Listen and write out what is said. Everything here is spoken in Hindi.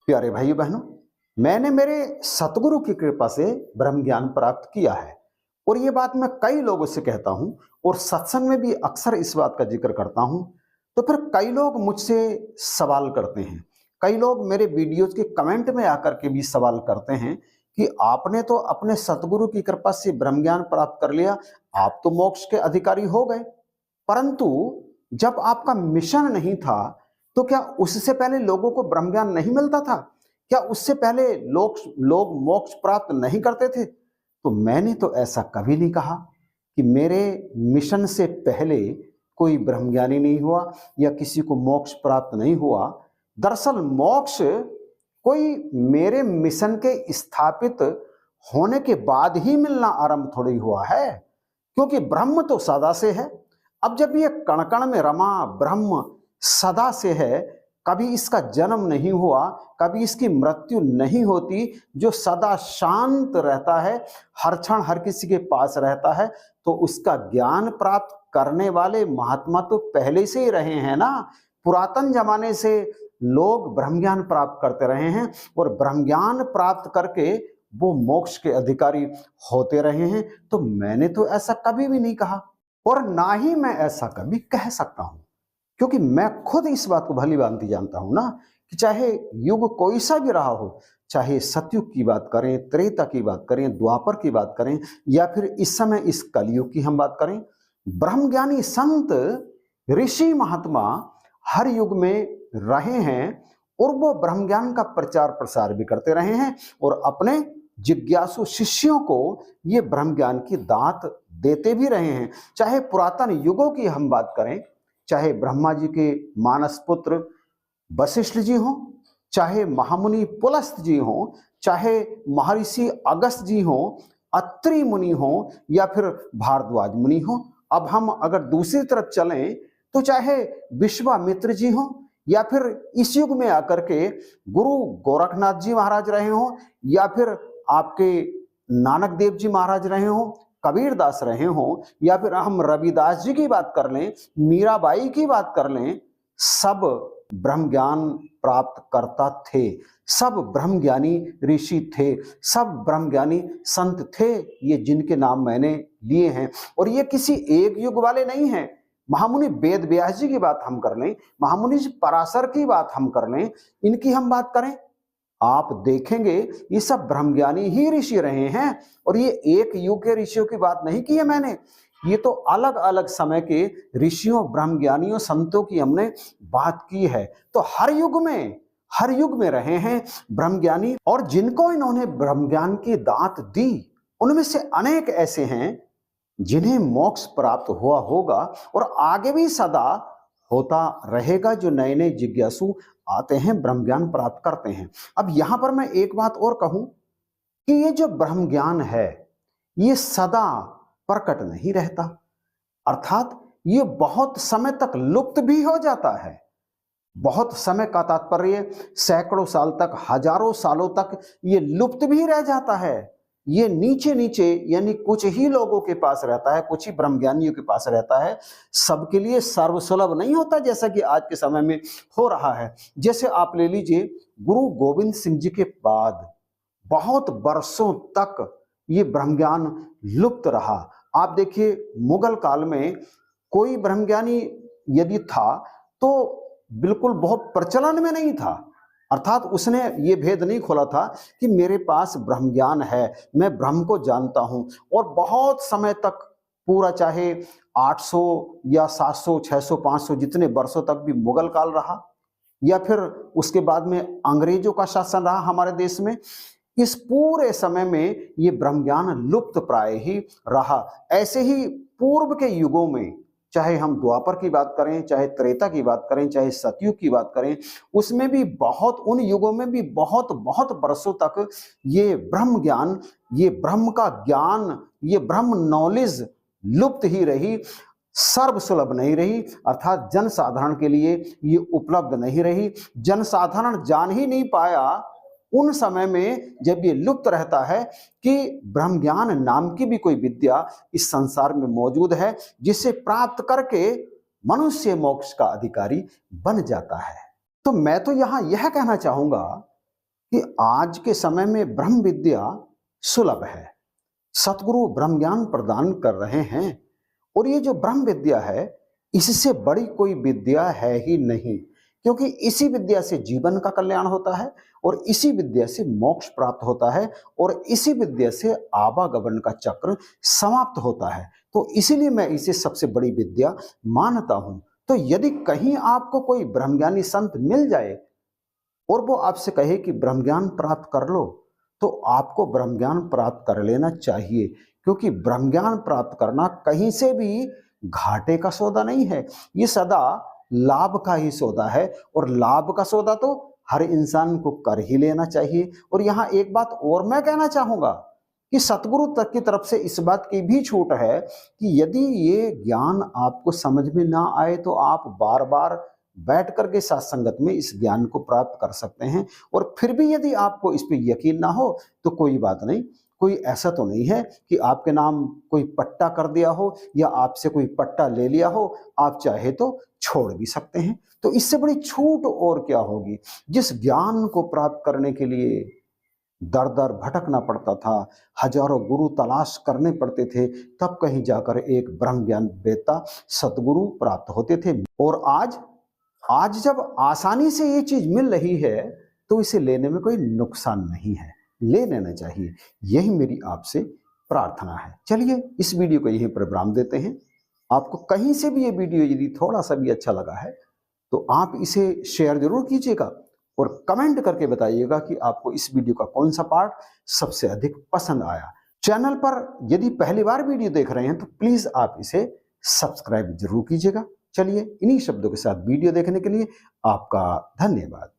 प्यारे भाइयों बहनों, मैंने मेरे सतगुरु की कृपा से ब्रह्म ज्ञान प्राप्त किया है। और ये बात मैं कई लोगों से कहता हूं और सत्संग में भी अक्सर इस बात का जिक्र करता हूं। तो फिर कई लोग मुझसे सवाल करते हैं, कई लोग मेरे वीडियोज के कमेंट में आकर के भी सवाल करते हैं कि आपने तो अपने सतगुरु की कृपा से ब्रह्म ज्ञान प्राप्त कर लिया, आप तो मोक्ष के अधिकारी हो गए। परंतु जब आपका मिशन नहीं था तो क्या उससे पहले लोगों को ब्रह्म ज्ञान नहीं मिलता था? क्या उससे पहले लोग लोग मोक्ष प्राप्त नहीं करते थे? तो मैंने तो ऐसा कभी नहीं कहा कि मेरे मिशन से पहले कोई ब्रह्मज्ञानी नहीं हुआ या किसी को मोक्ष प्राप्त नहीं हुआ। दरअसल मोक्ष कोई मेरे मिशन के स्थापित होने के बाद ही मिलना आरंभ थोड़ी हुआ है, क्योंकि ब्रह्म तो सदा से है। अब जब ये कण कण में रमा ब्रह्म सदा से है, कभी इसका जन्म नहीं हुआ, कभी इसकी मृत्यु नहीं होती, जो सदा शांत रहता है, हर क्षण हर किसी के पास रहता है, तो उसका ज्ञान प्राप्त करने वाले महात्मा तो पहले से ही रहे हैं ना। पुरातन जमाने से लोग ब्रह्म ज्ञान प्राप्त करते रहे हैं और ब्रह्म ज्ञान प्राप्त करके वो मोक्ष के अधिकारी होते रहे हैं। तो मैंने तो ऐसा कभी भी नहीं कहा और ना ही मैं ऐसा कभी कह सकता हूं, क्योंकि मैं खुद इस बात को भली भांति जानता हूं ना कि चाहे युग कोई सा भी रहा हो, चाहे सतयुग की बात करें, त्रेता की बात करें, द्वापर की बात करें या फिर इस समय इस कलयुग की हम बात करें, ब्रह्मज्ञानी संत ऋषि महात्मा हर युग में रहे हैं और वो ब्रह्म ज्ञान का प्रचार प्रसार भी करते रहे हैं और अपने जिज्ञासु शिष्यों को ये ब्रह्म ज्ञान की दात देते भी रहे हैं। चाहे पुरातन युगों की हम बात करें, चाहे ब्रह्मा जी के मानस पुत्र वशिष्ठ जी हों, चाहे महामुनि पुलस्त जी हों, चाहे महर्षि अगस्त जी हों, अत्रि मुनि हों या फिर भारद्वाज मुनि हों। अब हम अगर दूसरी तरफ चलें तो चाहे विश्वामित्र जी हों या फिर इस युग में आकर के गुरु गोरखनाथ जी महाराज रहे हों या फिर आपके नानक देव जी महाराज रहे हों, कबीर दास रहे हों या फिर हम रविदास जी की बात कर लें, मीराबाई की बात कर लें, सब ब्रह्म ज्ञान प्राप्त करता थे, सब ब्रह्म ज्ञानी ऋषि थे, सब ब्रह्म ज्ञानी संत थे, ये जिनके नाम मैंने लिए हैं। और ये किसी एक युग वाले नहीं हैं। महामुनि वेद व्यास जी की बात हम कर लें, महामुनि पराशर की बात हम कर लें, इनकी हम बात करें, आप देखेंगे ये सब ब्रह्मज्ञानी ही ऋषि रहे हैं। और ये एक युग के ऋषियों की बात नहीं की है मैंने, ये तो अलग अलग समय के ऋषियों ब्रह्मज्ञानियों संतों की हमने बात की है। तो हर युग में रहे हैं ब्रह्मज्ञानी और जिनको इन्होंने ब्रह्मज्ञान की दात दी, उनमें से अनेक ऐसे हैं जिन्हें मोक्ष प्राप्त हुआ होगा और आगे भी सदा होता रहेगा। जो नए नए जिज्ञासु आते हैं ब्रह्म ज्ञान प्राप्त करते हैं। अब यहां पर मैं एक बात और कहूं कि ये जो ब्रह्म ज्ञान है ये सदा प्रकट नहीं रहता, अर्थात ये बहुत समय तक लुप्त भी हो जाता है। बहुत समय का तात्पर्य सैकड़ों साल तक, हजारों सालों तक ये लुप्त भी रह जाता है। ये नीचे नीचे यानी कुछ ही लोगों के पास रहता है, कुछ ही ब्रह्मज्ञानियों के पास रहता है, सबके लिए सर्वसुलभ नहीं होता जैसा कि आज के समय में हो रहा है। जैसे आप ले लीजिए, गुरु गोविंद सिंह जी के बाद बहुत वर्षों तक ये ब्रह्मज्ञान लुप्त रहा। आप देखिए, मुगल काल में कोई ब्रह्मज्ञानी यदि था तो बिल्कुल बहुत प्रचलन में नहीं था, अर्थात उसने ये भेद नहीं खोला था कि मेरे पास ब्रह्म ज्ञान है, मैं ब्रह्म को जानता हूं। और बहुत समय तक, पूरा चाहे 800 या 700, 600, 500 जितने वर्षों तक भी मुगल काल रहा या फिर उसके बाद में अंग्रेजों का शासन रहा हमारे देश में, इस पूरे समय में ये ब्रह्म ज्ञान लुप्त प्राय ही रहा। ऐसे ही पूर्व के युगों में, चाहे हम द्वापर की बात करें, चाहे त्रेता की बात करें, चाहे सतयुग की बात करें, उसमें भी बहुत, उन युगों में भी बहुत बहुत वर्षों तक ये ब्रह्म ज्ञान, ये ब्रह्म का ज्ञान, ये ब्रह्म नॉलेज लुप्त ही रही, सर्वसुलभ नहीं रही, अर्थात जन साधारण के लिए ये उपलब्ध नहीं रही। जन साधारण जान ही नहीं पाया उन समय में जब ये लुप्त रहता है कि ब्रह्म ज्ञान नाम की भी कोई विद्या इस संसार में मौजूद है, जिसे प्राप्त करके मनुष्य मोक्ष का अधिकारी बन जाता है। तो मैं तो यहां यह कहना चाहूंगा कि आज के समय में ब्रह्म विद्या सुलभ है, सतगुरु ब्रह्म ज्ञान प्रदान कर रहे हैं और ये जो ब्रह्म विद्या है इससे बड़ी कोई विद्या है ही नहीं, क्योंकि इसी विद्या से जीवन का कल्याण होता है और इसी विद्या से मोक्ष प्राप्त होता है और इसी विद्या से आवागमन का चक्र समाप्त होता है। तो इसीलिए मैं इसे सबसे बड़ी विद्या मानता हूं। तो यदि कहीं आपको कोई ब्रह्मज्ञानी संत मिल जाए और वो आपसे कहे कि ब्रह्म ज्ञान प्राप्त कर लो, तो आपको ब्रह्म ज्ञान प्राप्त कर लेना चाहिए, क्योंकि ब्रह्म ज्ञान प्राप्त करना कहीं से भी घाटे का सौदा नहीं है, ये सदा लाभ का ही सौदा है और लाभ का सौदा तो हर इंसान को कर ही लेना चाहिए। और यहाँ एक बात और मैं कहना चाहूंगा कि सतगुरु तक की तरफ से इस बात की भी छूट है कि यदि ये ज्ञान आपको समझ में ना आए तो आप बार बार बैठ करके सत्संगत में इस ज्ञान को प्राप्त कर सकते हैं। और फिर भी यदि आपको इस पे यकीन ना हो तो कोई बात नहीं, कोई ऐसा तो नहीं है कि आपके नाम कोई पट्टा कर दिया हो या आपसे कोई पट्टा ले लिया हो, आप चाहे तो छोड़ भी सकते हैं। तो इससे बड़ी छूट और क्या होगी। जिस ज्ञान को प्राप्त करने के लिए दर दर भटकना पड़ता था, हजारों गुरु तलाश करने पड़ते थे, तब कहीं जाकर एक ब्रह्म ज्ञान वेत्ता सतगुरु प्राप्त होते थे। और आज जब आसानी से ये चीज मिल रही है तो इसे लेने में कोई नुकसान नहीं है, ले लेना चाहिए, यही मेरी आपसे प्रार्थना है। चलिए इस वीडियो को यहीं पर विराम देते हैं। आपको कहीं से भी ये वीडियो यदि थोड़ा सा भी अच्छा लगा है तो आप इसे शेयर जरूर कीजिएगा और कमेंट करके बताइएगा कि आपको इस वीडियो का कौन सा पार्ट सबसे अधिक पसंद आया। चैनल पर यदि पहली बार वीडियो देख रहे हैं तो प्लीज आप इसे सब्सक्राइब जरूर कीजिएगा। चलिए इन्हीं शब्दों के साथ वीडियो देखने के लिए आपका धन्यवाद।